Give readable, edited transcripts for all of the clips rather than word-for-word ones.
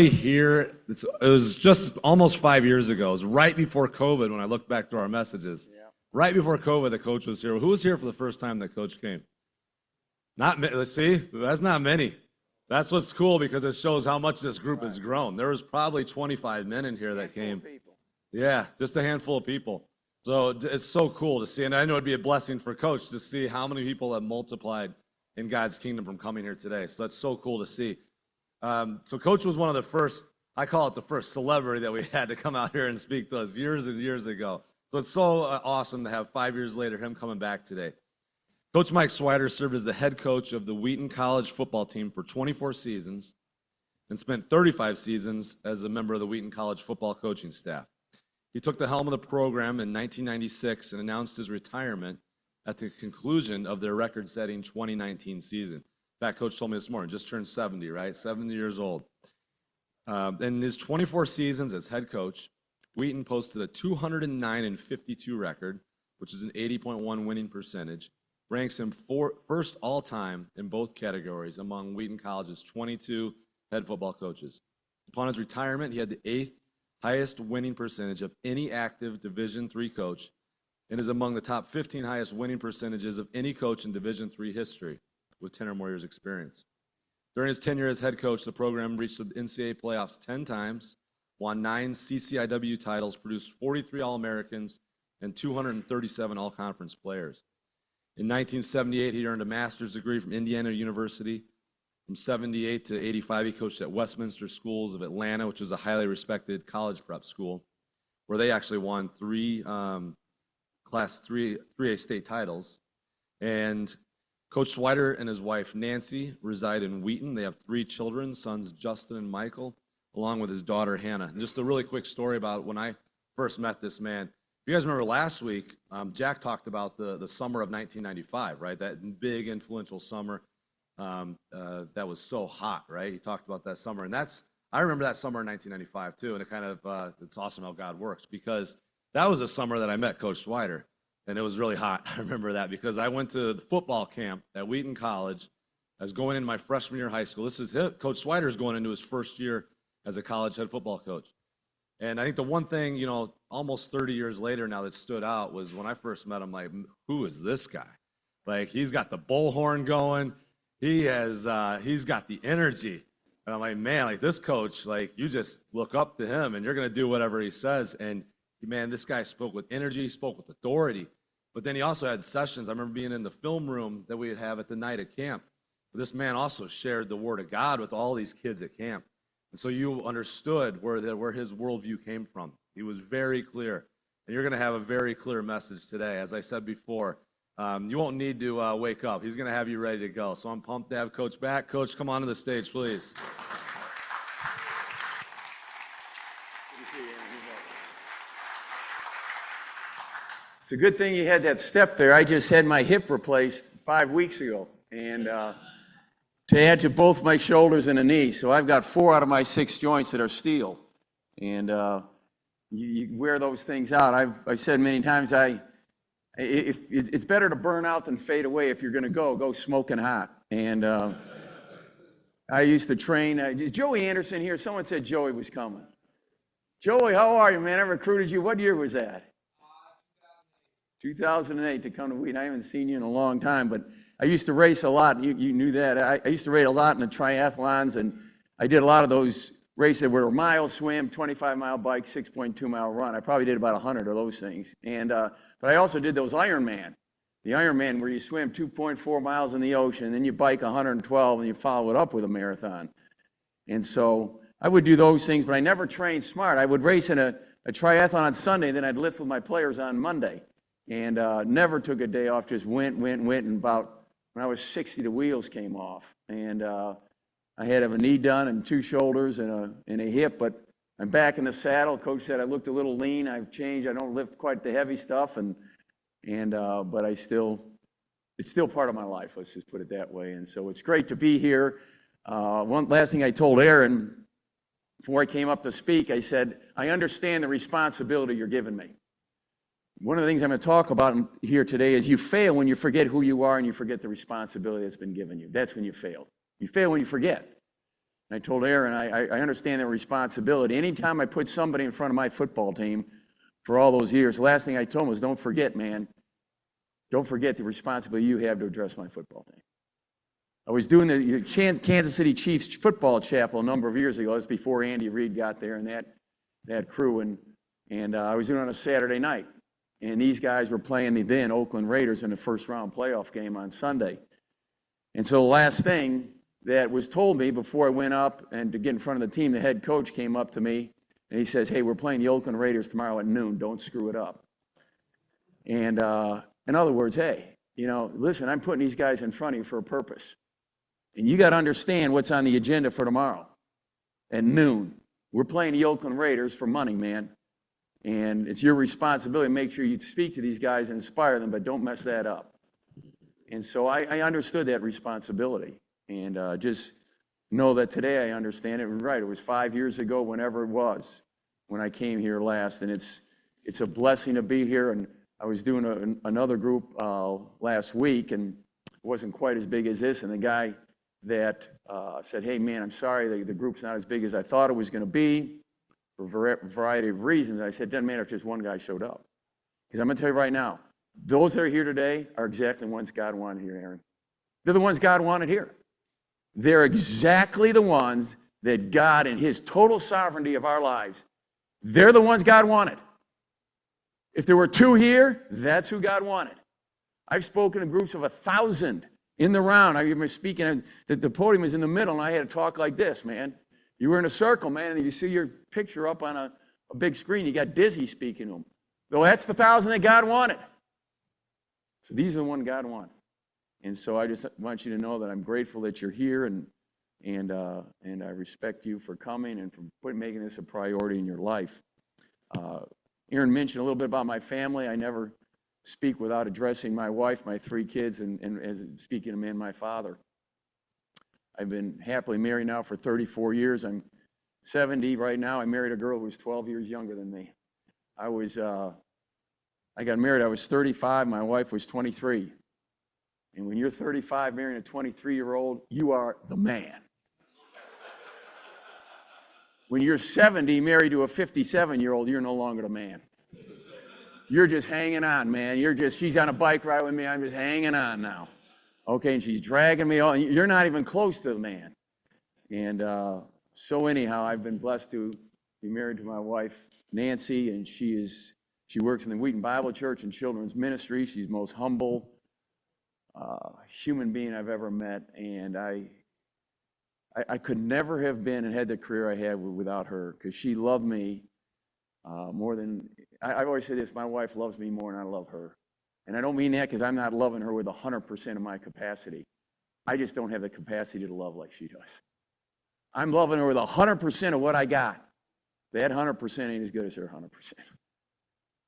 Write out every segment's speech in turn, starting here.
Here, it was just almost 5 years ago. It was right before COVID when I looked back through our messages. Yeah. Right before COVID, the coach was here. Who was here for the first time that coach came? Let's see, that's not many. That's what's cool because it shows how much this group has grown. There was probably 25 men in here that came. Yeah, just a handful of people. So it's so cool to see. And I know it'd be a blessing for coach to see how many people have multiplied in God's kingdom from coming here today. So that's so cool to see. So coach was one of the first, I call it the first celebrity that we had to come out here and speak to us years and years ago. So it's so awesome to have 5 years later him coming back today. Coach Mike Swider served as the head coach of the Wheaton College football team for 24 seasons and spent 35 seasons as a member of the Wheaton College football coaching staff. He took the helm of the program in 1996 and announced his retirement at the conclusion of their record-setting 2019 season. In fact, Coach told me this morning, just turned 70, right? 70 years old. In his 24 seasons as head coach, Wheaton posted a 209-52 record, which is an 80.1 winning percentage, ranks him first all-time in both categories among Wheaton College's 22 head football coaches. Upon his retirement, he had the 8th highest winning percentage of any active Division III coach and is among the top 15 highest winning percentages of any coach in Division III history with 10 or more years experience. During his tenure as head coach, the program reached the NCAA playoffs 10 times, won 9 CCIW titles, produced 43 All-Americans, and 237 All-Conference players. In 1978, he earned a master's degree from Indiana University. From 78 to 85, he coached at Westminster Schools of Atlanta, which is a highly respected college prep school, where they actually won 3 Class 3A state titles. And Coach Swider and his wife, Nancy, reside in Wheaton. They have 3 children, sons Justin and Michael, along with his daughter, Hannah. And just a really quick story about when I first met this man. If you guys remember last week, Jack talked about the summer of 1995, right? That big, influential summer that was so hot, right? He talked about that summer. And I remember that summer in 1995, too. And it kind of, it's awesome how God works because that was the summer that I met Coach Swider. And it was really hot. I remember that because I went to the football camp at Wheaton College. I was going into my freshman year of high school. Coach Swider's going into his first year as a college head football coach. And I think the one thing, almost 30 years later now that stood out was when I first met him, like, who is this guy? Like, he's got the bullhorn going. He's got the energy. And I'm like, man, like this coach, like you just look up to him and you're going to do whatever he says. And man, this guy spoke with energy, spoke with authority. But then he also had sessions. I remember being in the film room that we would have at the night at camp. This man also shared the word of God with all these kids at camp. And so you understood where his worldview came from. He was very clear. And you're going to have a very clear message today. As I said before, you won't need to wake up. He's going to have you ready to go. So I'm pumped to have Coach back. Coach, come on to the stage, please. It's a good thing you had that step there. I just had my hip replaced 5 weeks ago. And to add to both my shoulders and a knee. So I've got 4 out of my 6 joints that are steel. And you wear those things out. I've said many times, if it's better to burn out than fade away. If you're going to go smoking hot. And I used to train. Is Joey Anderson here? Someone said Joey was coming. Joey, how are you, man? I recruited you. What year was that? 2008 to come to Wheaton. I haven't seen you in a long time, but I used to race a lot. You knew that. I used to race a lot in the triathlons, and I did a lot of those races that were a mile swim, 25-mile bike, 6.2-mile run. I probably did about 100 of those things. And but I also did those Ironman. The Ironman where you swim 2.4 miles in the ocean, and then you bike 112, and you follow it up with a marathon. And so I would do those things, but I never trained smart. I would race in a triathlon on Sunday, then I'd lift with my players on Monday. And never took a day off, just went, and about when I was 60, the wheels came off. And I had to have a knee done and 2 shoulders and a hip, but I'm back in the saddle. Coach said I looked a little lean. I've changed. I don't lift quite the heavy stuff, but it's still part of my life, let's just put it that way. And so it's great to be here. One last thing I told Aaron before I came up to speak, I said, I understand the responsibility you're giving me. One of the things I'm going to talk about here today is you fail when you forget who you are and you forget the responsibility that's been given you. That's when you fail. You fail when you forget. And I told Aaron, I understand the responsibility. Anytime I put somebody in front of my football team for all those years, the last thing I told him was, don't forget, man, don't forget the responsibility you have to address my football team. I was doing the Kansas City Chiefs football chapel a number of years ago. It was before Andy Reid got there and that crew. And I was doing it on a Saturday night. And these guys were playing the then Oakland Raiders in the first round playoff game on Sunday. And so the last thing that was told me before I went up and to get in front of the team, the head coach came up to me and he says, hey, we're playing the Oakland Raiders tomorrow at noon. Don't screw it up. And in other words, hey, listen, I'm putting these guys in front of you for a purpose. And you got to understand what's on the agenda for tomorrow at noon. We're playing the Oakland Raiders for money, man. And it's your responsibility to make sure you speak to these guys and inspire them, but don't mess that up. And so I understood that responsibility. And just know that today I understand it. Right, it was 5 years ago, whenever it was, when I came here last. And it's a blessing to be here. And I was doing another group last week, and it wasn't quite as big as this. And the guy that said, hey, man, I'm sorry, the group's not as big as I thought it was going to be for a variety of reasons. I said, doesn't matter if just one guy showed up. Because I'm going to tell you right now, those that are here today are exactly the ones God wanted here, Aaron. They're the ones God wanted here. They're exactly the ones that God, in his total sovereignty of our lives, they're the ones God wanted. If there were 2 here, that's who God wanted. I've spoken to groups of 1,000 in the round. I remember speaking, the podium was in the middle, and I had to talk like this, man. You were in a circle, man, and you see your picture up on a big screen. You got dizzy speaking to them. Well, that's the 1,000 that God wanted. So these are the ones God wants. And so I just want you to know that I'm grateful that you're here, and I respect you for coming and for making this a priority in your life. Aaron mentioned a little bit about my family. I never speak without addressing my wife, my 3 kids, and as speaking to me and my father. I've been happily married now for 34 years. I'm 70 right now. I married a girl who was 12 years younger than me. I got married, I was 35. My wife was 23. And when you're 35 marrying a 23-year-old, you are the man. When you're 70 married to a 57-year-old, you're no longer the man. You're just hanging on, man. She's on a bike ride with me. I'm just hanging on now. Okay, and she's dragging me on. You're not even close to the man. And so anyhow, I've been blessed to be married to my wife, Nancy, and she works in the Wheaton Bible Church and Children's Ministry. She's the most humble human being I've ever met. And I could never have been and had the career I had without her, because she loved me more than, I've always said this, my wife loves me more than I love her. And I don't mean that because I'm not loving her with 100% of my capacity. I just don't have the capacity to love like she does. I'm loving her with 100% of what I got. That 100% ain't as good as her 100%.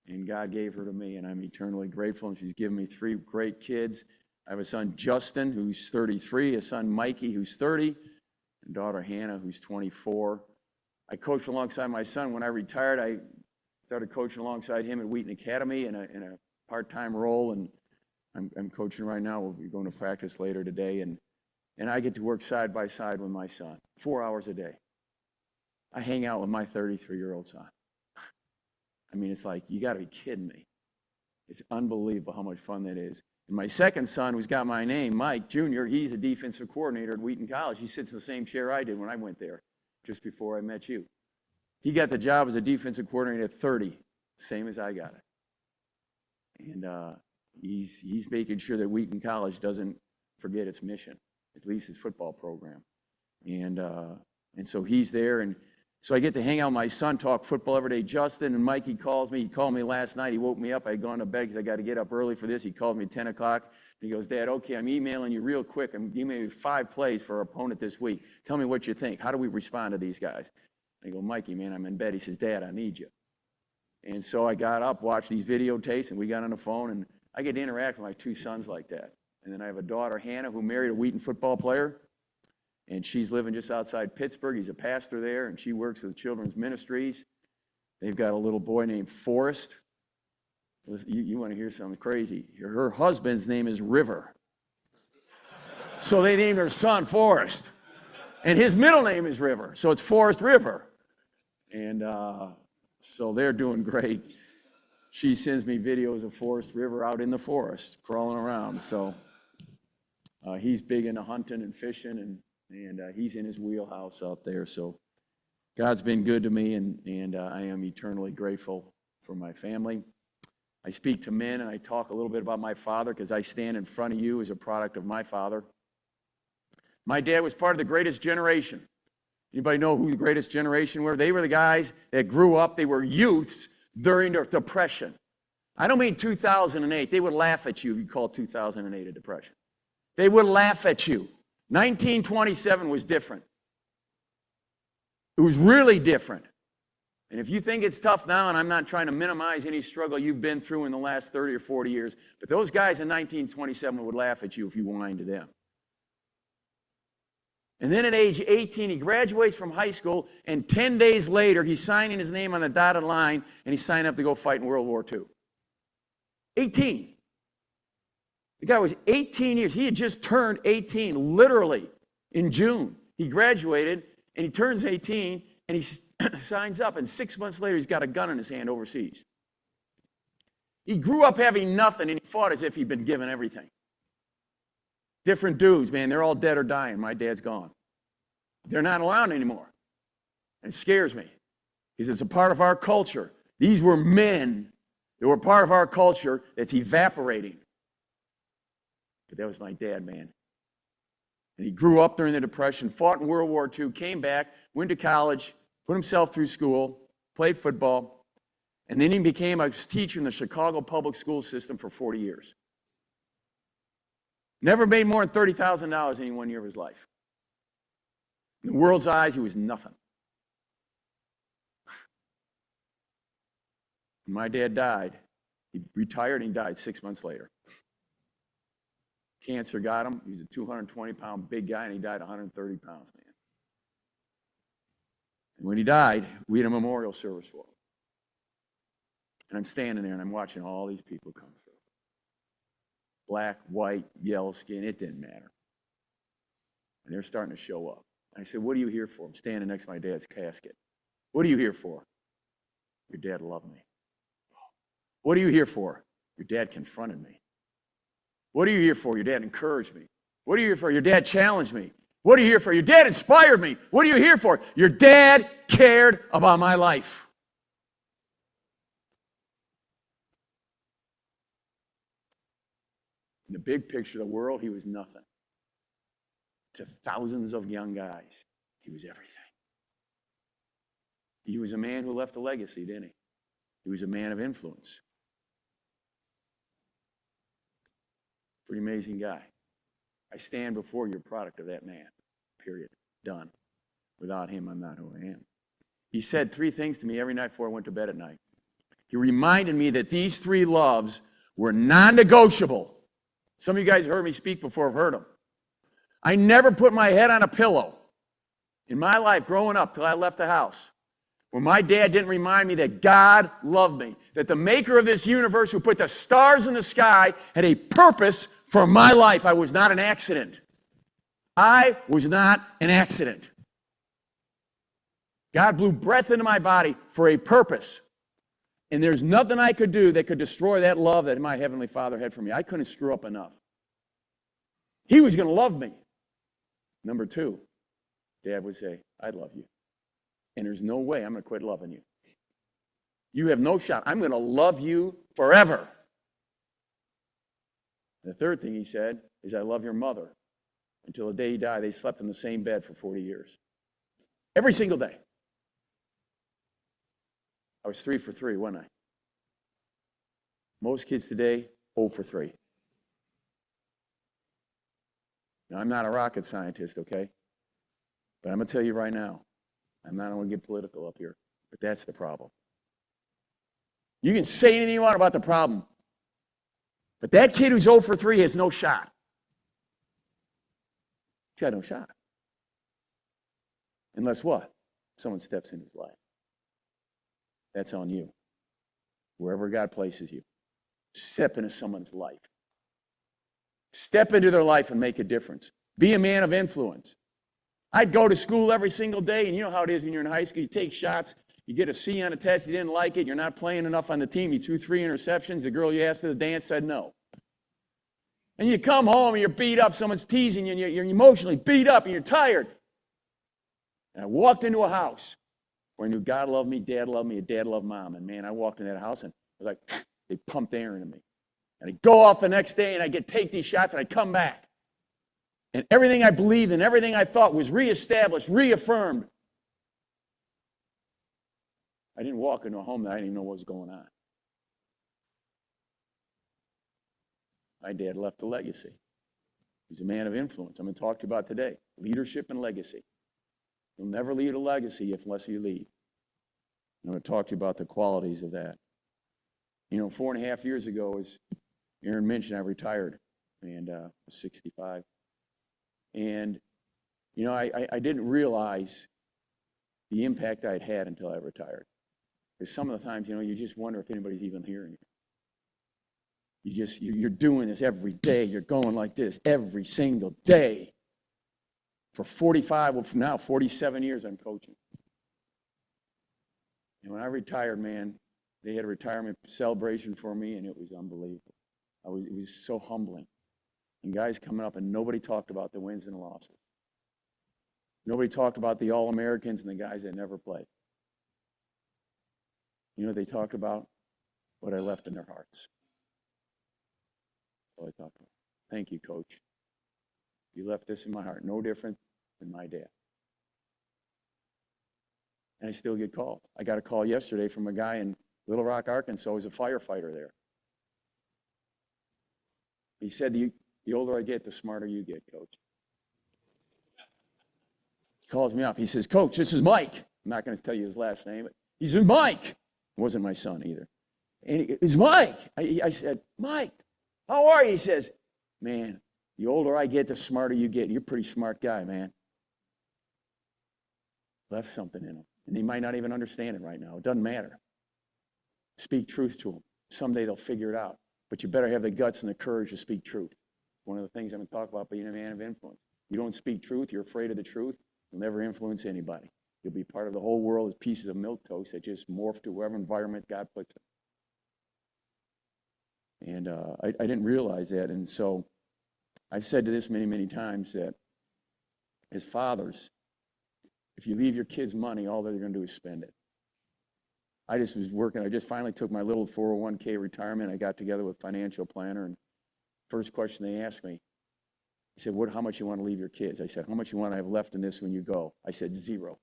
And God gave her to me, and I'm eternally grateful. And she's given me 3 great kids. I have a son, Justin, who's 33, a son, Mikey, who's 30, and daughter, Hannah, who's 24. I coached alongside my son. When I retired, I started coaching alongside him at Wheaton Academy in a part-time role, and I'm coaching right now. We'll be going to practice later today, and I get to work side by side with my son 4 hours a day. I hang out with my 33-year-old son. I mean, it's like, you got to be kidding me. It's unbelievable how much fun that is. And my second son, who's got my name, Mike Jr., he's a defensive coordinator at Wheaton College. He sits in the same chair I did when I went there, just before I met you. He got the job as a defensive coordinator at 30, same as I got it. And he's making sure that Wheaton College doesn't forget its mission, at least its football program. And so he's there, and so I get to hang out with my son, talk football every day. Justin, and Mikey calls me. He called me last night. He woke me up. I had gone to bed because I got to get up early for this. He called me at 10 o'clock. And he goes, Dad, okay, I'm emailing you real quick. I'm emailing you 5 plays for our opponent this week. Tell me what you think. How do we respond to these guys? I go, Mikey, man, I'm in bed. He says, Dad, I need you. And so I got up, watched these videotapes, and we got on the phone, and I get to interact with my 2 sons like that. And then I have a daughter, Hannah, who married a Wheaton football player. And she's living just outside Pittsburgh. He's a pastor there, and she works with Children's Ministries. They've got a little boy named Forrest. You want to hear something crazy. Her husband's name is River. So they named her son Forrest. And his middle name is River, so it's Forest River. And so they're doing great. She sends me videos of Forest River out in the forest, crawling around. So he's big into hunting and fishing, and he's in his wheelhouse out there. So God's been good to me, and I am eternally grateful for my family. I speak to men, and I talk a little bit about my father because I stand in front of you as a product of my father. My dad was part of the greatest generation. Anybody know who the greatest generation were? They were the guys that grew up. They were youths during the Depression. I don't mean 2008. They would laugh at you if you called 2008 a depression. They would laugh at you. 1927 was different. It was really different. And if you think it's tough now, and I'm not trying to minimize any struggle you've been through in the last 30 or 40 years, but those guys in 1927 would laugh at you if you whined to them. And then at age 18, he graduates from high school, and 10 days later, he's signing his name on the dotted line, and he's signing up to go fight in World War II. 18. The guy was 18 years. He had just turned 18, literally, in June. He graduated, and he turns 18, and he signs up, and 6 months later, he's got a gun in his hand overseas. He grew up having nothing, and he fought as if he'd been given everything. Different dudes, man. They're all dead or dying. My dad's gone. They're not around anymore. And it scares me because it's a part of our culture. These were men that were part of our culture that's evaporating. But that was my dad, man. And he grew up during the Depression, fought in World War II, came back, went to college, put himself through school, played football, and then he became a teacher in the Chicago public school system for 40 years. Never made more than $30,000 in any 1 year of his life. In the world's eyes, he was nothing. When my dad died, he retired and he died 6 months later. Cancer got him. He was a 220-pound big guy, and he died 130 pounds, man. And when he died, we had a memorial service for him. And I'm standing there, and I'm watching all these people come through. Black, white, yellow skin, it didn't matter. And they're starting to show up. I said, what are you here for? I'm standing next to my dad's casket. What are you here for? Your dad loved me. What are you here for? Your dad confronted me. What are you here for? Your dad encouraged me. What are you here for? Your dad challenged me. What are you here for? Your dad inspired me. What are you here for? Your dad cared about my life. In the big picture of the world, he was nothing. To thousands of young guys, he was everything. He was a man who left a legacy, didn't he? He was a man of influence. Pretty amazing guy. I stand before you, a product of that man. Period. Done. Without him, I'm not who I am. He said 3 things to me every night before I went to bed at night. He reminded me that these 3 loves were non-negotiable. Some of you guys heard me speak before, have heard them. I never put my head on a pillow in my life growing up till I left the house where my dad didn't remind me that God loved me, that the maker of this universe who put the stars in the sky had a purpose for my life. I was not an accident. I was not an accident. God blew breath into my body for a purpose. And there's nothing I could do that could destroy that love that my Heavenly Father had for me. I couldn't screw up enough. He was going to love me. Number 2, Dad would say, I love you. And there's no way I'm going to quit loving you. You have no shot. I'm going to love you forever. And the 3rd thing he said is, I love your mother. Until the day he died, they slept in the same bed for 40 years. Every single day. I was 3 for 3, wasn't I? Most kids today, 0 for 3. Now, I'm not a rocket scientist, okay? But I'm going to tell you right now, I'm not going to get political up here, but that's the problem. You can say anything you want about the problem, but that kid who's 0 for 3 has no shot. He's got no shot. Unless what? Someone steps in his life. That's on you. Wherever God places you, step into someone's life. Step into their life and make a difference. Be a man of influence. I'd go to school every single day, and you know how it is when you're in high school. You take shots, you get a C on a test, you didn't like it, you're not playing enough on the team, you threw 3 interceptions, the girl you asked to the dance said no. And you come home and you're beat up, someone's teasing you, and you're emotionally beat up, and you're tired. And I walked into a house where I knew God loved me, Dad loved me, and Dad loved Mom. And man, I walked in that house, and it was like, they pumped air into me. And I'd go off the next day, and I'd take these shots, and I'd come back. And everything I believed and everything I thought was reestablished, reaffirmed. I didn't walk into a home that I didn't even know what was going on. My dad left a legacy. He's a man of influence. I'm going to talk to you about today. Leadership and legacy. You'll never leave a legacy unless you lead. I'm going to talk to you about the qualities of that. You know, 4.5 years ago, as Aaron mentioned, I retired, and I was 65. And, you know, I didn't realize the impact I'd had until I retired. Because some of the times, you know, you just wonder if anybody's even hearing you. You're doing this every day. You're going like this every single day. For 45, well, now 47 years I'm coaching. And when I retired, man, they had a retirement celebration for me, and it was unbelievable. It was so humbling. And guys coming up, and nobody talked about the wins and the losses. Nobody talked about the All-Americans and the guys that never played. You know what they talked about? What I left in their hearts. That's all I talked about. Thank you, Coach. You left this in my heart. No different than my dad. And I still get calls. I got a call yesterday from a guy in Little Rock, Arkansas. He's a firefighter there. He said, the older I get, the smarter you get, Coach. He calls me up. He says, Coach, this is Mike. I'm not going to tell you his last name. But he said, Mike. It wasn't my son either. And it's Mike. I said, Mike, how are you? He says, man, the older I get, the smarter you get. You're a pretty smart guy, man. Left something in them. And they might not even understand it right now. It doesn't matter. Speak truth to them. Someday they'll figure it out. But you better have the guts and the courage to speak truth. One of the things I'm going to talk about being a man of influence. You don't speak truth, you're afraid of the truth, you'll never influence anybody. You'll be part of the whole world as pieces of milquetoast that just morph to whatever environment God puts them. And I didn't realize that. And so I've said to this many, many times that as fathers, if you leave your kids money, all they're going to do is spend it. I just was working. I just finally took my little 401k retirement. I got together with a financial planner, and first question they asked me, he said, how much you want to leave your kids? I said, how much you want to have left in this when you go? I said, 0.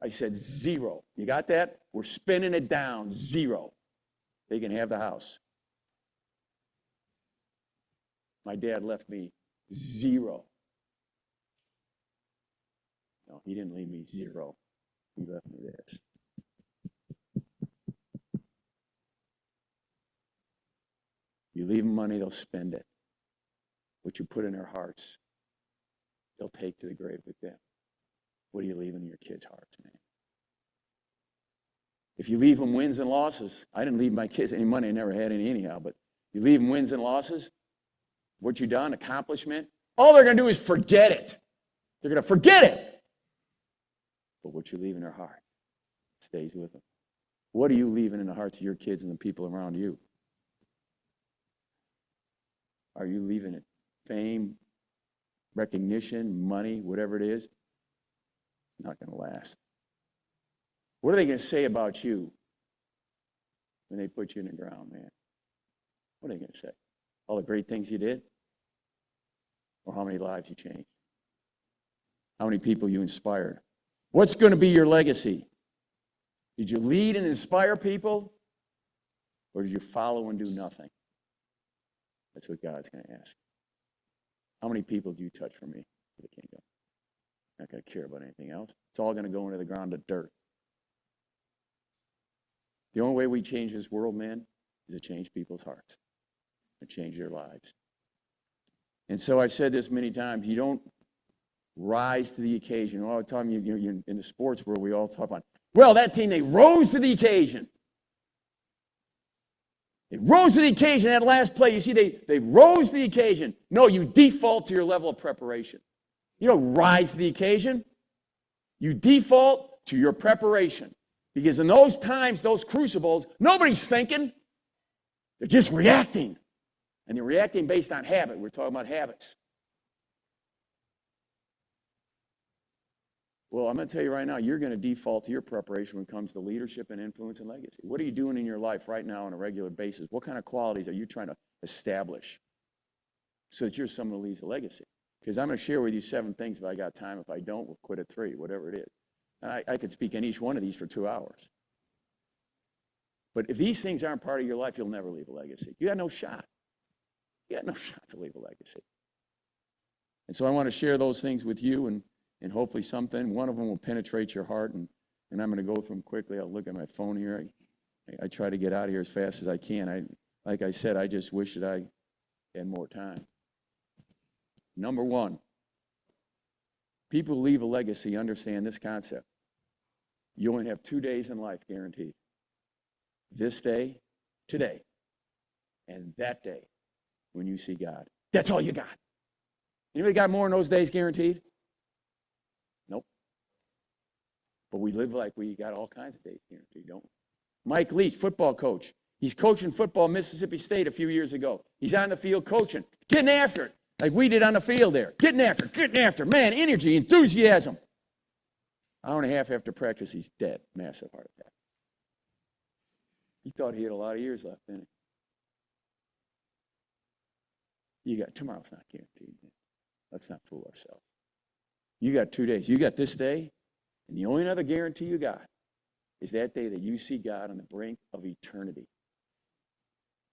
I said, 0. You got that? We're spinning it down, 0. They can have the house. My dad left me 0. No, he didn't leave me 0. He left me this. You leave them money, they'll spend it. What you put in their hearts, they'll take to the grave with them. What are you leaving in your kids' hearts, man? If you leave them wins and losses, I didn't leave my kids any money, I never had any anyhow, but you leave them wins and losses, what you done, accomplishment, all they're going to do is forget it. They're going to forget it. But what you leave in their heart stays with them. What are you leaving in the hearts of your kids and the people around you? Are you leaving it? Fame, recognition, money, whatever it is? It's not going to last. What are they going to say about you when they put you in the ground, man? What are they going to say? All the great things you did? Or how many lives you changed? How many people you inspired? What's going to be your legacy? Did you lead and inspire people? Or did you follow and do nothing? That's what God's going to ask. How many people do you touch for me for the kingdom? I'm not going to care about anything else. It's all going to go into the ground of dirt. The only way we change this world, man, is to change people's hearts and change their lives. And so I've said this many times, you don't rise to the occasion. All the time you're in the sports world, we all talk about, well, that team, they rose to the occasion. They rose to the occasion. That last play, you see, they rose to the occasion. No, you default to your level of preparation. You don't rise to the occasion. You default to your preparation. Because in those times, those crucibles, nobody's thinking. They're just reacting. And they're reacting based on habit. We're talking about habits. Well, I'm going to tell you right now, you're going to default to your preparation when it comes to leadership and influence and legacy. What are you doing in your life right now on a regular basis? What kind of qualities are you trying to establish so that you're someone who leaves a legacy? Because I'm going to share with you 7 things if I got time. If I don't, we'll quit at 3, whatever it is. I could speak on each one of these for 2 hours. But if these things aren't part of your life, you'll never leave a legacy. You got no shot. You got no shot to leave a legacy. And so I want to share those things with you, and hopefully one of them will penetrate your heart, and I'm going to go through them quickly. I'll look at my phone here. I try to get out of here as fast as I can. Like I said, I just wish that I had more time. Number 1, people who leave a legacy understand this concept. You only have 2 days in life guaranteed. This day, today, and that day when you see God. That's all you got. Anybody got more in those days guaranteed? Nope. But we live like we got all kinds of days guaranteed, don't we? Mike Leach, football coach. He's coaching football at Mississippi State a few years ago. He's on the field coaching, getting after it, like we did on the field there. Getting after it. Man, energy, enthusiasm. Hour and a half after practice, he's dead. Massive heart attack. He thought he had a lot of years left, didn't he? Tomorrow's not guaranteed. Let's not fool ourselves. You got 2 days. You got this day, and the only other guarantee you got is that day that you see God on the brink of eternity.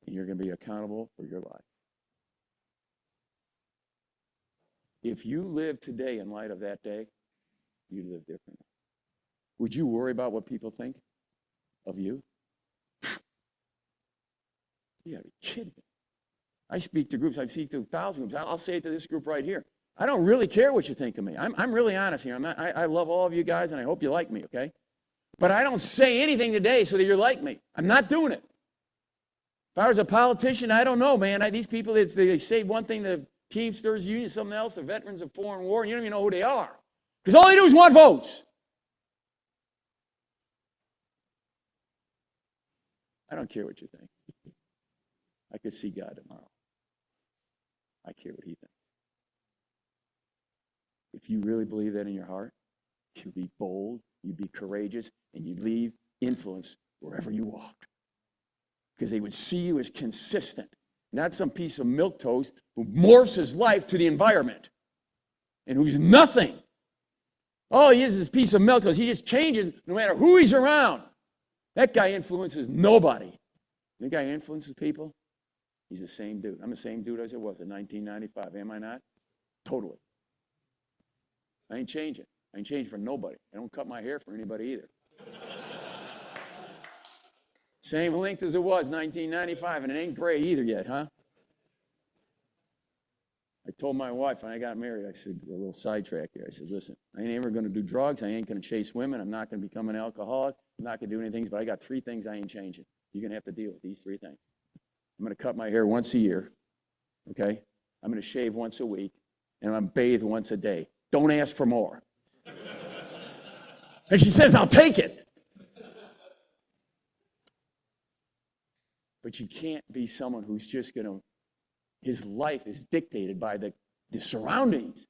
And you're going to be accountable for your life. If you live today in light of that day, you live differently. Would you worry about what people think of you? You gotta be kidding me. I speak to groups, I speak to thousands of groups. I'll say it to this group right here. I don't really care what you think of me. I'm really honest here. I love all of you guys, and I hope you like me, okay? But I don't say anything today so that you're like me. I'm not doing it. If I was a politician, I don't know, man. These people, they say one thing, the Teamsters Union, something else, the Veterans of Foreign War, and you don't even know who they are. Because all they do is want votes. I don't care what you think. I could see God tomorrow. I care what he thinks. If you really believe that in your heart, you'd be bold, you'd be courageous, and you'd leave influence wherever you walked. Because they would see you as consistent, not some piece of milquetoast who morphs his life to the environment and who's nothing. All he is this piece of milquetoast. He just changes no matter who he's around. That guy influences nobody. The guy influences people. He's the same dude. I'm the same dude as I was in 1995. Am I not? Totally. I ain't changing. I ain't changing for nobody. I don't cut my hair for anybody either. Same length as it was 1995, and it ain't gray either yet, huh? I told my wife when I got married, I said, a little sidetrack here. I said, listen, I ain't ever going to do drugs. I ain't going to chase women. I'm not going to become an alcoholic. I'm not going to do anything, but I got 3 things I ain't changing. You're going to have to deal with these 3 things. I'm going to cut my hair once a year, okay? I'm going to shave once a week, and I'm going to bathe once a day. Don't ask for more. And she says, I'll take it. But you can't be someone who's just going to, his life is dictated by the surroundings.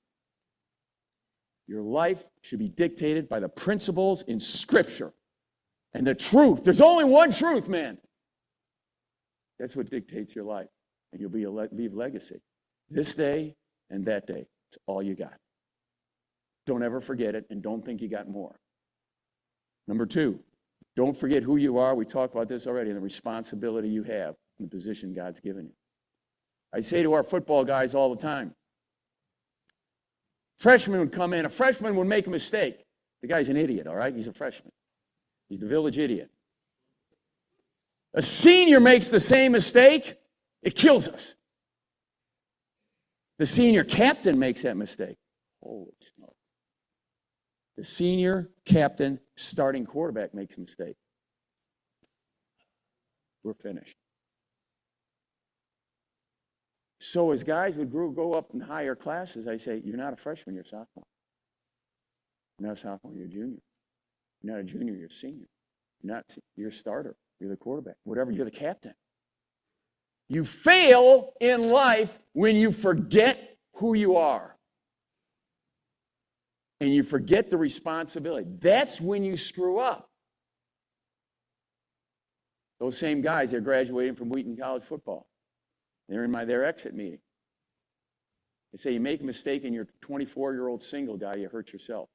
Your life should be dictated by the principles in Scripture and the truth. There's only one truth, man. That's what dictates your life. And you'll leave legacy. This day and that day. It's all you got. Don't ever forget it, and don't think you got more. Number 2, don't forget who you are. We talked about this already, and the responsibility you have in the position God's given you. I say to our football guys all the time, freshmen would come in. A freshman would make a mistake. The guy's an idiot, all right? He's a freshman. He's the village idiot. A senior makes the same mistake, it kills us. The senior captain makes that mistake. Holy smoke. The senior captain, starting quarterback, makes a mistake. We're finished. So as guys would go up in higher classes, I say, you're not a freshman, you're a sophomore. You're not a sophomore, you're a junior. You're not a junior, you're a senior. You're a starter, you're the quarterback, whatever, you're the captain. You fail in life when you forget who you are. And you forget the responsibility. That's when you screw up. Those same guys, they're graduating from Wheaton College football. They're in their exit meeting. They say, you make a mistake and you're a 24-year-old single guy, you hurt yourself.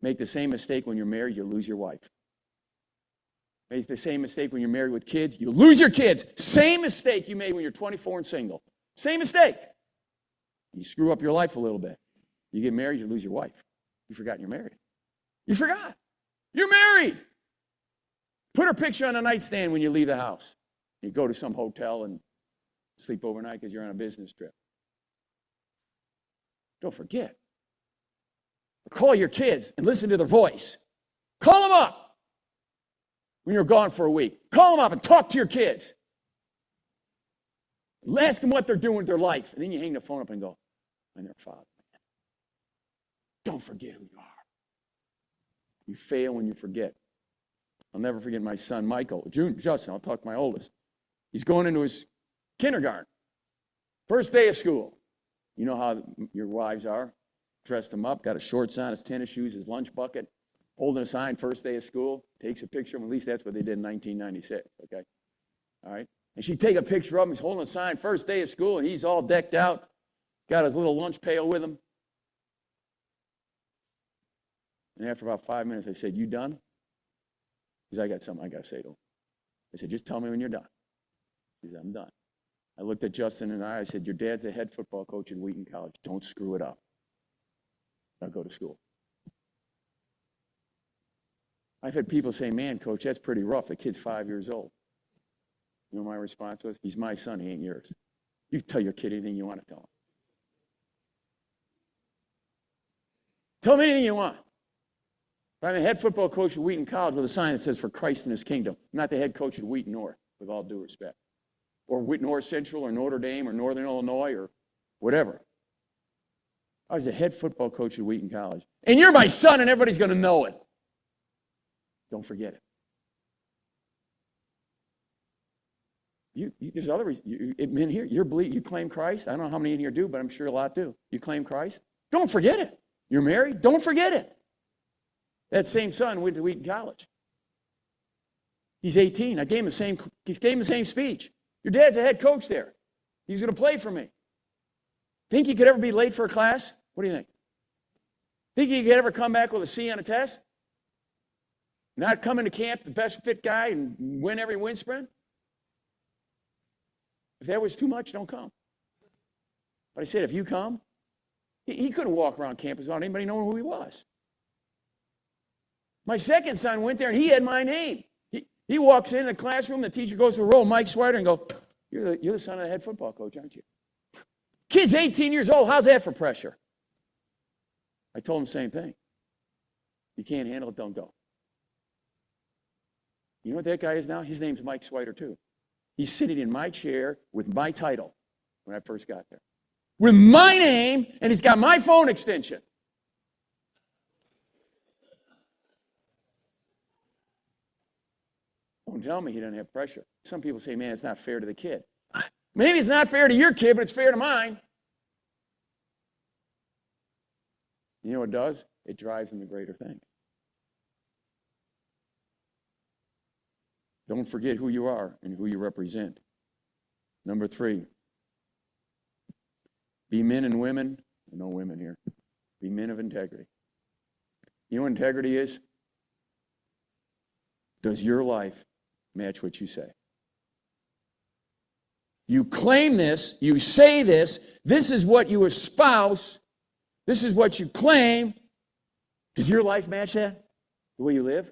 Make the same mistake when you're married, you lose your wife. Make the same mistake when you're married with kids, you lose your kids. Same mistake you made when you're 24 and single. Same mistake. You screw up your life a little bit. You get married, you lose your wife. You forgot you're married. You forgot. You're married. Put her picture on the nightstand when you leave the house. You go to some hotel and sleep overnight because you're on a business trip. Don't forget. Call your kids and listen to their voice. Call them up when you're gone for a week. Call them up and talk to your kids. Ask them what they're doing with their life. And then you hang the phone up and go, I'm their father. Don't forget who you are. You fail when you forget. I'll never forget my son, Michael. Justin, I'll talk to my oldest. He's going into his kindergarten. First day of school. You know how your wives are. Dressed him up, got his shorts on, his tennis shoes, his lunch bucket, holding a sign, first day of school, takes a picture of him. At least that's what they did in 1996, okay? All right? And she'd take a picture of him. He's holding a sign, first day of school, and he's all decked out. Got his little lunch pail with him. And after about 5 minutes, I said, you done? He said, I got something I got to say to him. I said, just tell me when you're done. He said, I'm done. I looked at Justin and I said, your dad's a head football coach at Wheaton College. Don't screw it up. Now go to school. I've had people say, man, coach, that's pretty rough. The kid's 5 years old. You know what my response was? He's my son, he ain't yours. You tell your kid anything you want to tell him. Tell him anything you want. But I'm a head football coach at Wheaton College with a sign that says, for Christ and his kingdom. I'm not the head coach at Wheaton North, with all due respect. Or Wheaton North Central, or Notre Dame, or Northern Illinois, or whatever. I was a head football coach at Wheaton College. And you're my son, and everybody's going to know it. Don't forget it. There's other reasons. Men here, you claim Christ. I don't know how many in here do, but I'm sure a lot do. You claim Christ. Don't forget it. You're married. Don't forget it. That same son went to Wheaton College. He's 18. I gave him the same speech. Your dad's a head coach there. He's going to play for me. Think you could ever be late for a class? What do you think? Think you could ever come back with a C on a test? Not come into camp the best fit guy and win every wind sprint? If that was too much, don't come. But I said, if you come, he couldn't walk around campus without anybody knowing who he was. My second son went there and he had my name. He walks in the classroom, the teacher goes to the roll, Mike Swider, and go, you're the son of the head football coach, aren't you? Kid's 18 years old. How's that for pressure? I told him the same thing. You can't handle it, don't go. You know what that guy is now? His name's Mike Swider, too. He's sitting in my chair with my title when I first got there. With my name, and he's got my phone extension. Don't tell me he doesn't have pressure. Some people say, man, it's not fair to the kid. Maybe it's not fair to your kid, but it's fair to mine. You know what it does? It drives him to greater things. Don't forget who you are and who you represent. Number 3, be men and women. No women here. Be men of integrity. You know what integrity is? Does your life match what you say? You claim this, you say this is what you espouse, this is what you claim. Does your life match that? The way you live?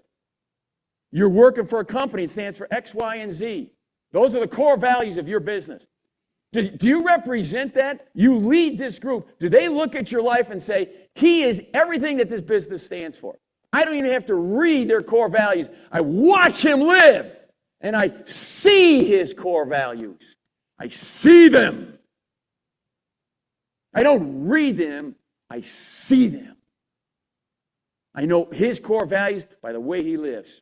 You're working for a company that stands for X, Y, and Z. Those are the core values of your business. Do you represent that? You lead this group. Do they look at your life and say, he is everything that this business stands for? I don't even have to read their core values. I watch him live, and I see his core values. I see them. I don't read them, I see them. I know his core values by the way he lives.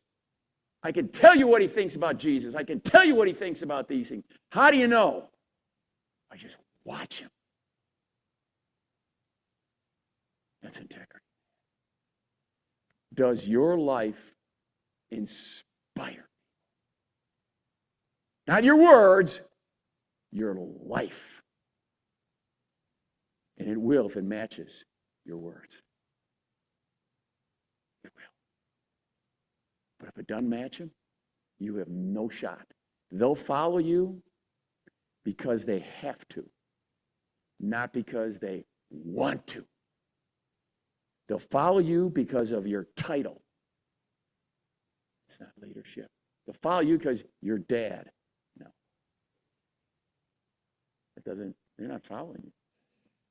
I can tell you what he thinks about Jesus. I can tell you what he thinks about these things. How do you know? I just watch him. That's integrity. Does your life inspire? Not your words, your life. And it will if it matches your words. It will. But if it doesn't match them, you have no shot. They'll follow you because they have to, not because they want to. They'll follow you because of your title. It's not leadership. They'll follow you because you're dad. No. They're not following you.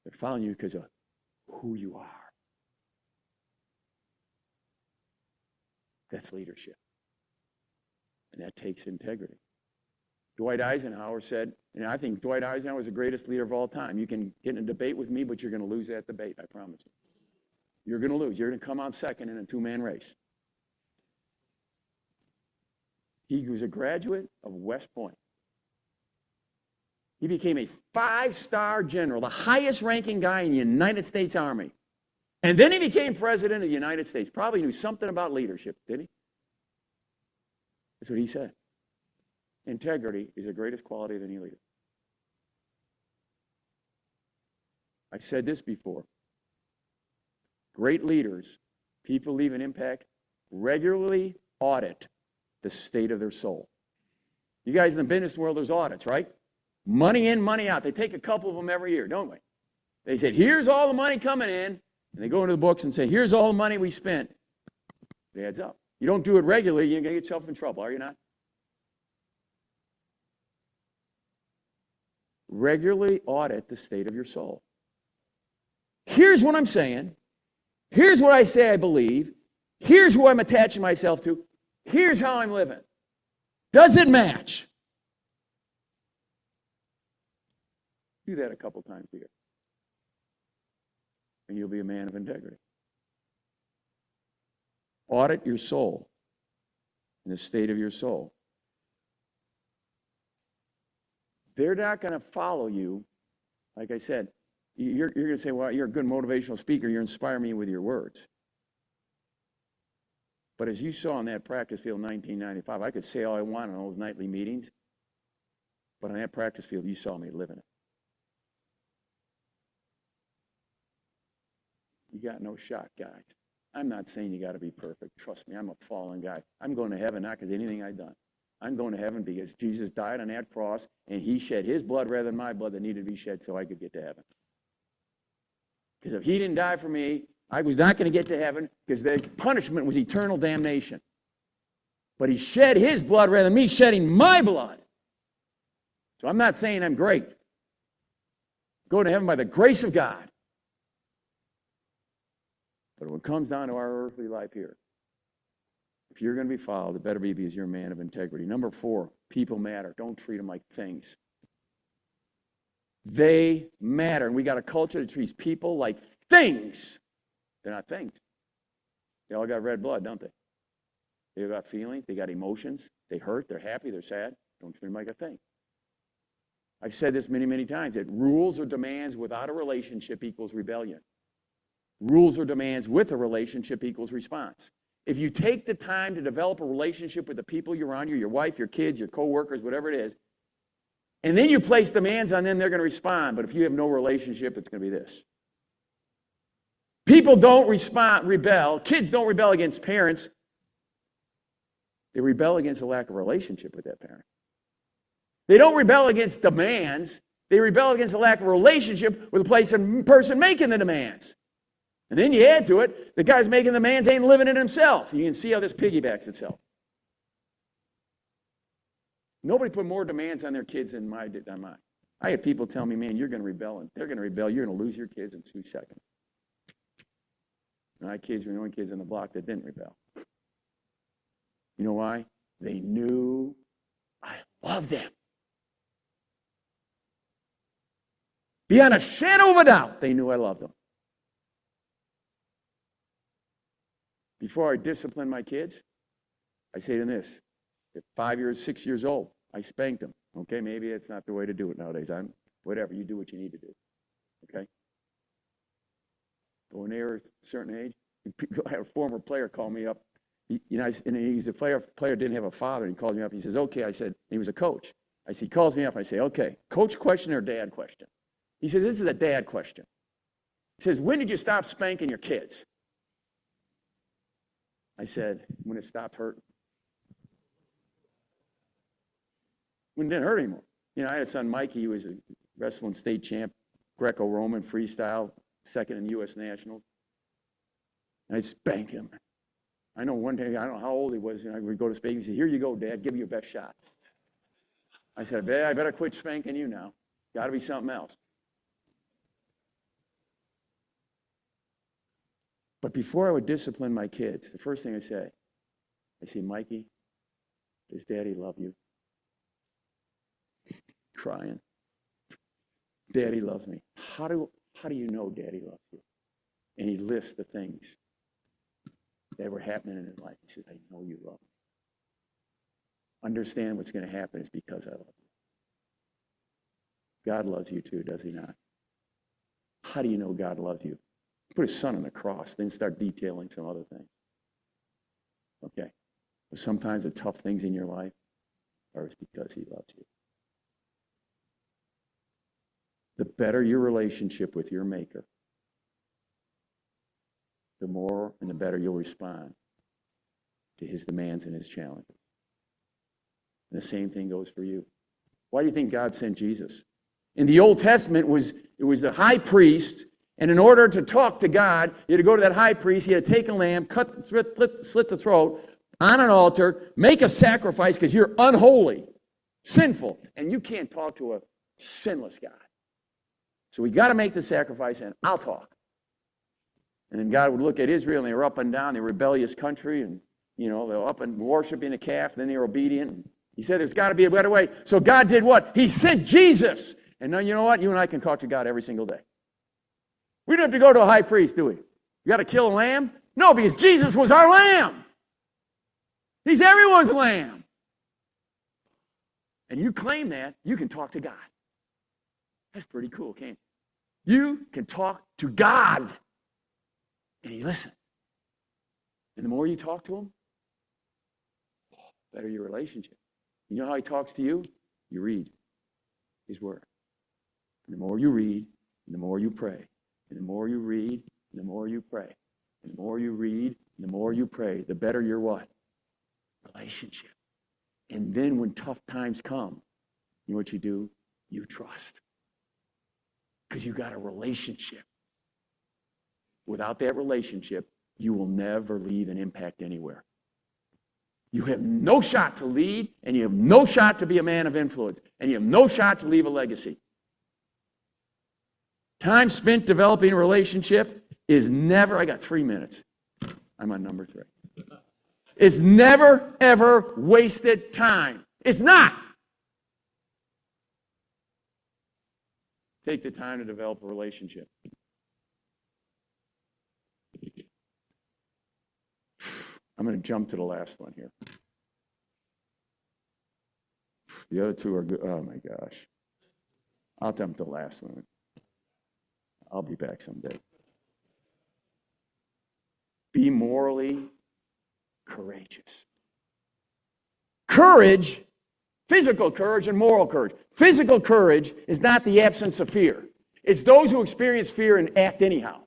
They're following you because of who you are. That's leadership. And that takes integrity. Dwight Eisenhower said, and I think Dwight Eisenhower was the greatest leader of all time. You can get in a debate with me, but you're going to lose that debate, I promise you. You're going to lose. You're going to come out second in a two-man race. He was a graduate of West Point. He became a 5-star general, the highest ranking guy in the United States Army. And then he became president of the United States. Probably knew something about leadership, didn't he? That's what he said. Integrity is the greatest quality of any leader. I've said this before. Great leaders, people who leave an impact, regularly audit the state of their soul. You guys in the business world, there's audits, right? Money in, money out. They take a couple of them every year, don't we? They said, here's all the money coming in. And they go into the books and say, here's all the money we spent. It adds up. You don't do it regularly, you're going to get yourself in trouble, are you not? Regularly audit the state of your soul. Here's what I'm saying. Here's what I say I believe. Here's who I'm attaching myself to. Here's how I'm living. Does it match? Do that a couple times a year. And you'll be a man of integrity. Audit your soul and the state of your soul. They're not going to follow you. Like I said, you're going to say, well, you're a good motivational speaker. You inspire me with your words. But as you saw in that practice field in 1995, I could say all I want in all those nightly meetings. But on that practice field, you saw me living it. You got no shot, guys. I'm not saying you got to be perfect. Trust me, I'm a fallen guy. I'm going to heaven not because of anything I've done. I'm going to heaven because Jesus died on that cross and he shed his blood rather than my blood that needed to be shed so I could get to heaven. Because if he didn't die for me, I was not going to get to heaven because the punishment was eternal damnation. But he shed his blood rather than me shedding my blood. So I'm not saying I'm great. Go to heaven by the grace of God. But when it comes down to our earthly life here, if you're going to be followed, it better be because you're a man of integrity. Number 4, people matter. Don't treat them like things. They matter. And we got a culture that treats people like things. They're not things. They all got red blood, don't they? They got feelings. They got emotions. They hurt. They're happy. They're sad. Don't treat them like a thing. I've said this many, many times, that rules or demands without a relationship equals rebellion. Rules or demands with a relationship equals response. If you take the time to develop a relationship with the people you're around you, your wife, your kids, your coworkers, whatever it is, and then you place demands on them, they're going to respond. But if you have no relationship, it's going to be this. People don't rebel. Kids don't rebel against parents. They rebel against a lack of relationship with that parent. They don't rebel against demands. They rebel against a lack of relationship with the person making the demands. And then you add to it, the guy's making the demands ain't living it himself. You can see how this piggybacks itself. Nobody put more demands on their kids than I did on mine. I had people tell me, man, you're going to rebel, and they're going to rebel. You're going to lose your kids in 2 seconds. My kids were the only kids on the block that didn't rebel. You know why? They knew I loved them. Beyond a shadow of a doubt, they knew I loved them. Before I discipline my kids, I say to them this: at 5 years, 6 years old, I spanked them. Okay, maybe that's not the way to do it nowadays. Whatever, you do what you need to do. Okay? But when they were a certain age, I had a former player call me up. And he's a player didn't have a father. And he called me up. He says, okay. I said, he was a coach. He calls me up. I say, okay, coach question or dad question? He says, this is a dad question. He says, when did you stop spanking your kids? I said, when it stopped hurting. When it didn't hurt anymore. I had a son, Mikey. He was a wrestling state champ, Greco-Roman, freestyle, second in the U.S. Nationals. And I'd spank him. I know one day, I don't know how old he was, we'd go to spank him. He said, here you go, Dad, give me your best shot. I said, I better quit spanking you now. Got to be something else. But before I would discipline my kids, the first thing I say, Mikey, does Daddy love you? Crying. Daddy loves me. How do you know Daddy loves you? And he lists the things that were happening in his life. He says, I know you love me. Understand what's going to happen is because I love you. God loves you too, does he not? How do you know God loves you? Put his son on the cross, then start detailing some other things. Okay. But sometimes the tough things in your life are because he loves you. The better your relationship with your Maker, the more and the better you'll respond to his demands and his challenges. And the same thing goes for you. Why do you think God sent Jesus? In the Old Testament, it was the high priest, and in order to talk to God, you had to go to that high priest, he had to take a lamb, slit the throat on an altar, make a sacrifice because you're unholy, sinful, and you can't talk to a sinless God. So we got to make the sacrifice, and I'll talk. And then God would look at Israel, and they were up and down, they were a rebellious country, and they were up and worshiping a calf, and then they were obedient. And he said there's got to be a better way. So God did what? He sent Jesus. And now you know what? You and I can talk to God every single day. We don't have to go to a high priest, do we? You got to kill a lamb? No, because Jesus was our lamb. He's everyone's lamb. And you claim that, you can talk to God. That's pretty cool, can't you? You can talk to God. And he listens. And the more you talk to him, better your relationship. You know how he talks to you? You read his word. And the more you read, and the more you pray, and the more you read, and the more you pray, and the more you read, and the more you pray, the better your what? Relationship. And then when tough times come, you know what you do? You trust. Because you got a relationship. Without that relationship, you will never leave an impact anywhere. You have no shot to lead, and you have no shot to be a man of influence, and you have no shot to leave a legacy. Time spent developing a relationship is never, I got 3 minutes. I'm on number 3. It's never, ever wasted time. It's not. Take the time to develop a relationship. I'm going to jump to the last one here. The other two are good. Oh, my gosh. I'll jump to the last one. I'll be back someday. Be morally courageous. Courage, physical courage and moral courage. Physical courage is not the absence of fear. It's those who experience fear and act anyhow.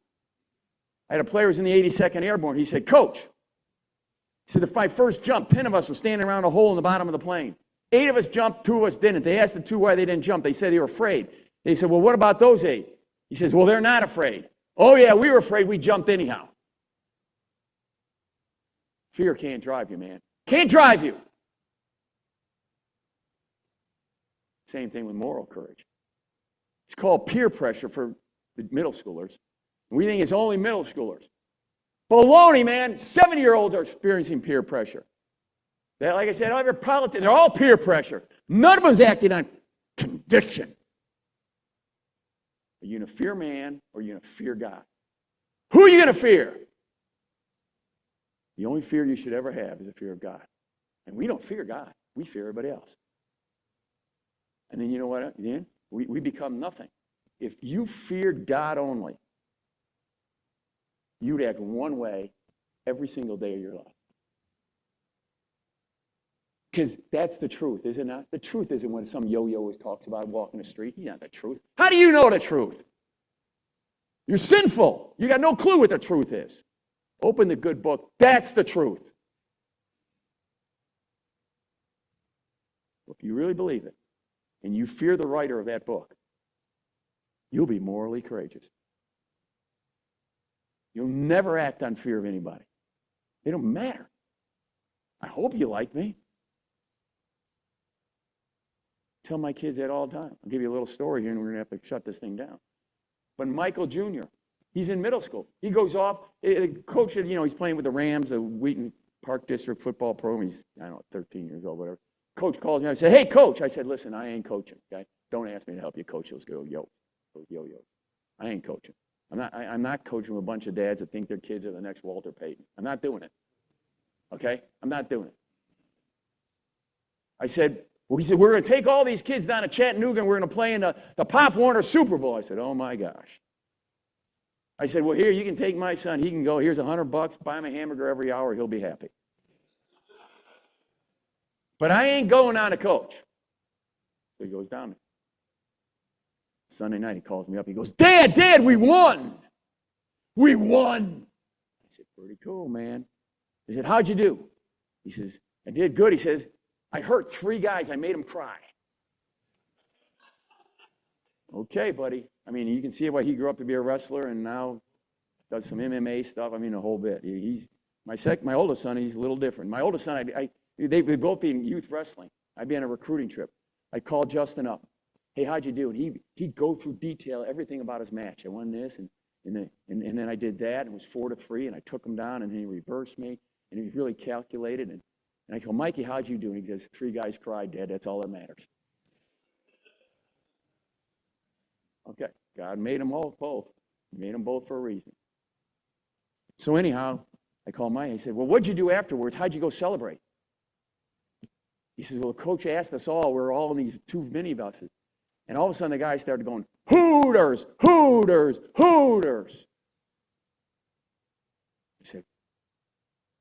I had a player who was in the 82nd Airborne. He said, Coach, he said, if I first jumped, 10 of us were standing around a hole in the bottom of the plane. 8 of us jumped, 2 of us didn't. They asked the 2 why they didn't jump. They said they were afraid. They said, well, what about those 8? He says, well, they're not afraid. Oh, yeah, we were afraid. We jumped anyhow. Fear can't drive you, man. Can't drive you. Same thing with moral courage. It's called peer pressure for the middle schoolers. We think it's only middle schoolers. Baloney, man. 7-year-olds are experiencing peer pressure. That, like I said, all your politics, they're all peer pressure. None of them's acting on conviction. Are you going to fear man or are you going to fear God? Who are you going to fear? The only fear you should ever have is the fear of God. And we don't fear God. We fear everybody else. And then you know what? Then we become nothing. If you feared God only, you'd act one way every single day of your life. Because that's the truth, is it not? The truth isn't when some yo-yo always talks about walking the street. He's not the truth. How do you know the truth? You're sinful. You got no clue what the truth is. Open the good book. That's the truth. If you really believe it, and you fear the writer of that book, you'll be morally courageous. You'll never act on fear of anybody. It don't matter. I hope you like me. Tell my kids that all the time. I'll give you a little story here, and we're going to have to shut this thing down. But Michael Jr., he's in middle school. He goes off. The coach, he's playing with the Rams, the Wheaton Park District football program. He's, 13 years old, whatever. Coach calls me. I said, hey, Coach. I said, listen, I ain't coaching, okay? Don't ask me to help you coach those yo-yos. I ain't coaching. I'm not coaching with a bunch of dads that think their kids are the next Walter Payton. I'm not doing it, okay? I'm not doing it. I said, he said, we're going to take all these kids down to Chattanooga and we're going to play in the Pop Warner Super Bowl. I said, oh, my gosh. I said, well, here, you can take my son. He can go. Here's $100. Buy him a hamburger every hour. He'll be happy. But I ain't going on to coach. So he goes down there. Sunday night, he calls me up. He goes, Dad, we won. We won. I said, pretty cool, man. He said, how'd you do? He says, I did good. He says, I hurt 3 guys. I made them cry. Okay, buddy. I mean, you can see why he grew up to be a wrestler and now does some MMA stuff. I mean, a whole bit. He's my oldest son. He's a little different. My oldest son, they'd both be in youth wrestling. I'd be on a recruiting trip. I'd call Justin up. Hey, how'd you do? And he'd go through detail everything about his match. I won this, and then I did that, and it was 4-3, and I took him down, and then he reversed me, and he was really calculated. And I go, Mikey, how'd you do? And he says, 3 guys cried, Dad. That's all that matters. Okay, God made them all both. He made them both for a reason. So anyhow, I called Mike. He said, well, what'd you do afterwards? How'd you go celebrate? He says, well, Coach asked us all. We're all in these 2 minibuses. And all of a sudden, the guy started going, Hooters, Hooters, Hooters. I said,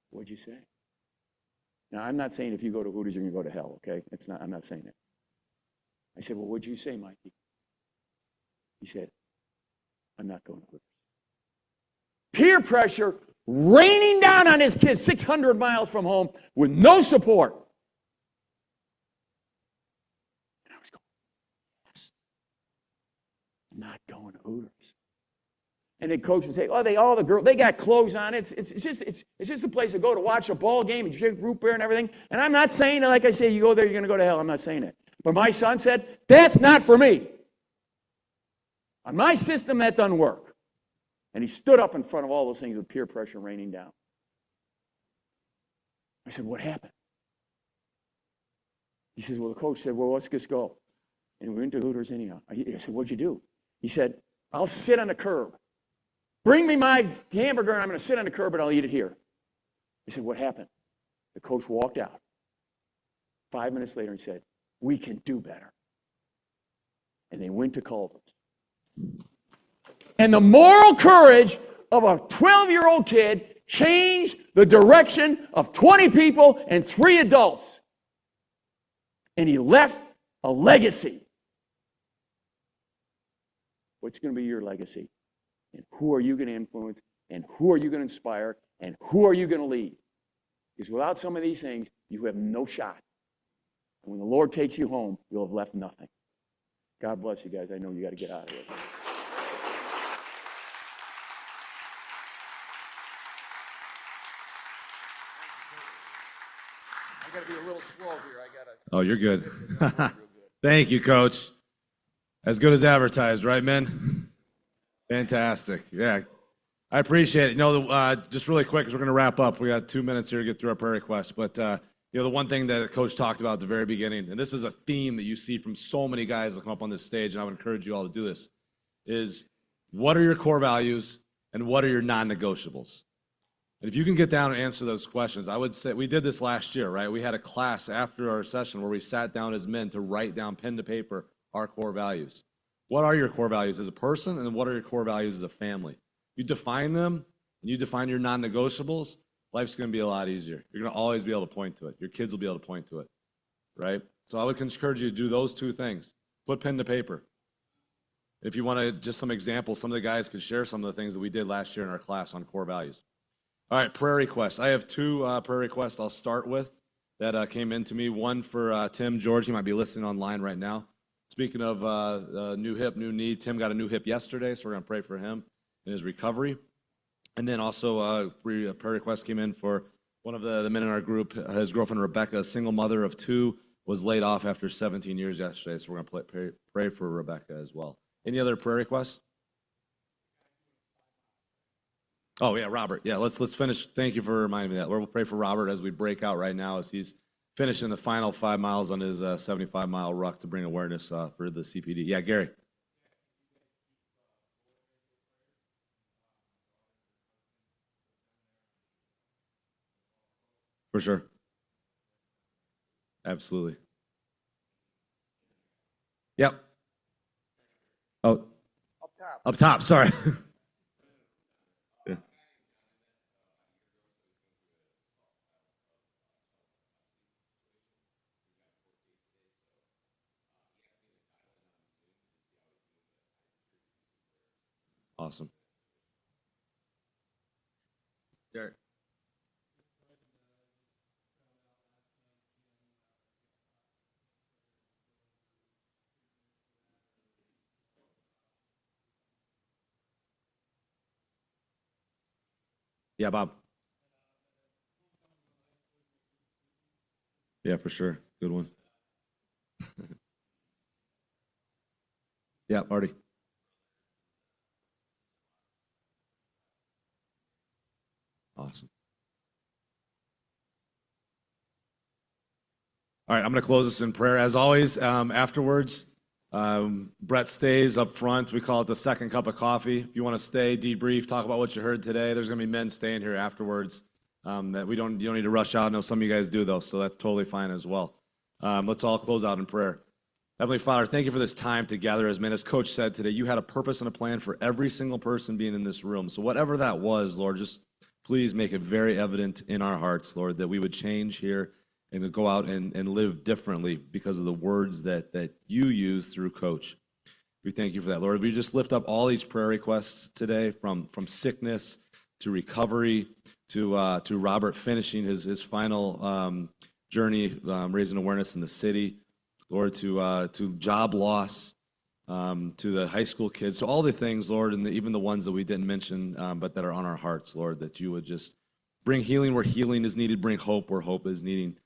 what'd you say? Now, I'm not saying if you go to Hooters, you're going to go to hell, okay? I'm not saying that. I said, well, what'd you say, Mikey? He said, I'm not going to Hooters. Peer pressure raining down on his kids 600 miles from home with no support. And I was going, yes, I'm not going to Hooters. And then coach would say, oh, all the girls, they got clothes on. It's just a place to go to watch a ball game and drink root beer and everything. And I'm not saying that, like I say, you go there, you're going to go to hell. I'm not saying that. But my son said, that's not for me. On my system, that doesn't work. And he stood up in front of all those things with peer pressure raining down. I said, what happened? He says, well, the coach said, well, let's just go. And we went to Hooters anyhow. I said, what'd you do? He said, I'll sit on the curb. Bring me my hamburger, and I'm going to sit on the curb, and I'll eat it here. I said, what happened? The coach walked out. 5 minutes later, he said, we can do better. And they went to Culver's. And the moral courage of a 12-year-old kid changed the direction of 20 people and 3 adults. And he left a legacy. What's going to be your legacy? And who are you going to influence? And who are you going to inspire? And who are you going to lead? Because without some of these things, you have no shot. And when the Lord takes you home, you'll have left nothing. God bless you guys. I know you got to get out of here. I got to be a little slow here. Oh, you're good. Thank you, Coach. As good as advertised, right, men? Fantastic. Yeah, I appreciate it. Just really quick, because we're going to wrap up. We got 2 minutes here to get through our prayer requests. But, the one thing that Coach talked about at the very beginning, and this is a theme that you see from so many guys that come up on this stage, and I would encourage you all to do this. is what are your core values and what are your non-negotiables? And if you can get down and answer those questions, I would say we did this last year, right? We had a class after our session where we sat down as men to write down pen to paper our core values. What are your core values as a person, and what are your core values as a family? You define them, and you define your non-negotiables, life's going to be a lot easier. You're going to always be able to point to it. Your kids will be able to point to it, right? So I would encourage you to do those two things. Put pen to paper. If you want to, just some examples, some of the guys could share some of the things that we did last year in our class on core values. All right, prayer requests. I have two prayer requests I'll start with that came into me. One for Tim George. He might be listening online right now. Speaking of new hip, new knee, Tim got a new hip yesterday, so we're going to pray for him in his recovery. And then also a prayer request came in for one of the men in our group. His girlfriend, Rebecca, a single mother of two, was laid off after 17 years yesterday, so we're going to pray for Rebecca as well. Any other prayer requests? Oh, yeah, Robert. Yeah, let's finish. Thank you for reminding me of that. Lord, we'll pray for Robert as we break out right now as he's finishing the final 5 miles on his 75-mile ruck to bring awareness for the CPD. Yeah, Gary. For sure. Absolutely. Yep. Oh, up top, sorry. Yeah. Awesome. Derek. Yeah, Bob. Yeah, for sure. Good one. Yeah, Marty. Awesome. All right, I'm going to close this in prayer. As always, afterwards, Brett stays up front. We call it the second cup of coffee. If you want to stay, debrief, talk about what you heard today, there's going to be men staying here afterwards. That you don't need to rush out. I know some of you guys do, though, so that's totally fine as well. Let's all close out in prayer. Heavenly Father, thank you for this time together. As Coach said today, you had a purpose and a plan for every single person being in this room. So whatever that was, Lord, just please make it very evident in our hearts, Lord, that we would change here and to go out and live differently because of the words that you use through Coach. We thank you for that, Lord. We just lift up all these prayer requests today, from sickness to recovery to Robert finishing his final journey, raising awareness in the city, Lord, to job loss, to the high school kids, to all the things, Lord, and even the ones that we didn't mention, but that are on our hearts, Lord, that you would just bring healing where healing is needed, bring hope where hope is needed,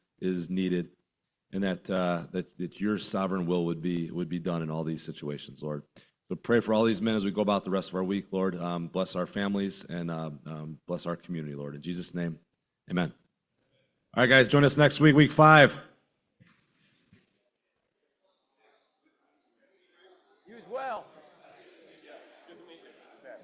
and that your sovereign will would be done in all these situations, Lord. So pray for all these men as we go about the rest of our week, Lord. Bless our families and bless our community, Lord. In Jesus' name, amen. All right, guys, join us next week, week 5.